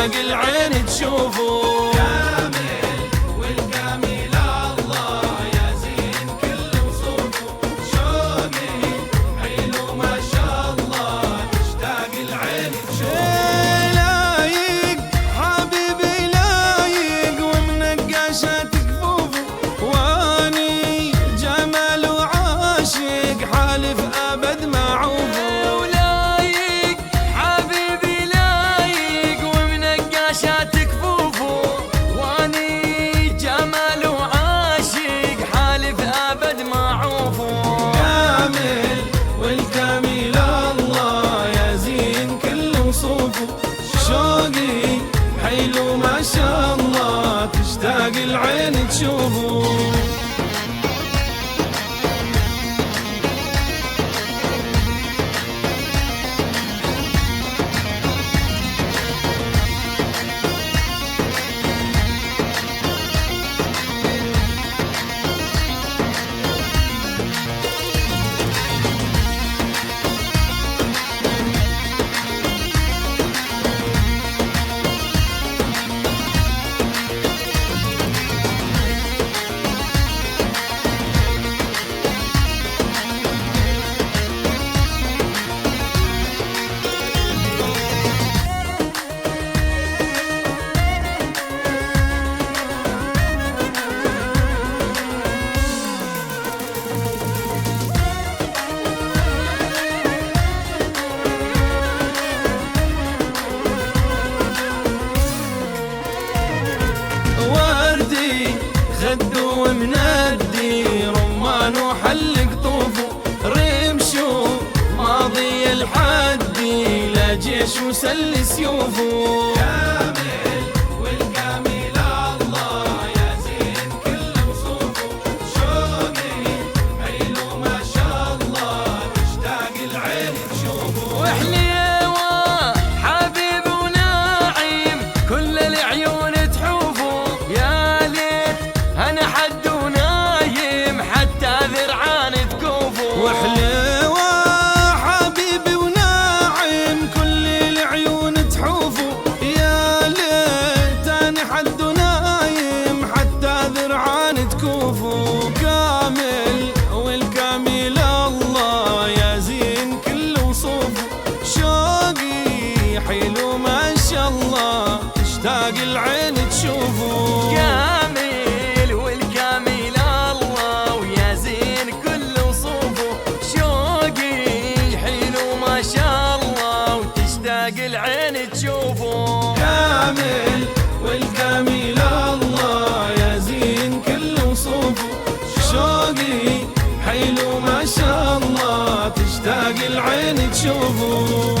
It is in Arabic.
تشتاق العين تشوفه. كامل والكامل الله يا زين كل وصوفه، شوقي حلو ما شاء الله تشتاق العين تشوفه. لايق حبيبي لايق ومنقاشة كفوفه، واني جمال وعاشق حالف ابد ما عوفه. شوقي حلو ما شاء الله تشتاق العين تشوفه. خدو ومندي رمان وحلق طوفه، رمشو ماضي الحدي لا جيش وسل سيوفه. كامل والكامل الله يا زين كل وصوفه، شوقي حلو ما شاء الله تشتاق العين تشوفه. وحليوه حبيب وناعم كل العيون تحوفه، يا أنا حد ونايم حتى ذرعان تكوفه. وحليوة حبيبي وناعم كل العيون تحوفه، يا ليت أنا حد ونايم حتى ذرعان تكوفه. كامل والكامل الله يا زين كل وصوفه، شوقي حلو ما شاء الله تشتاق العين تشوفه. العين تشوفه. كامل والكامل الله يا زين كل وصوفه، شوقي حلو ما شاء الله تشتاق العين تشوفه.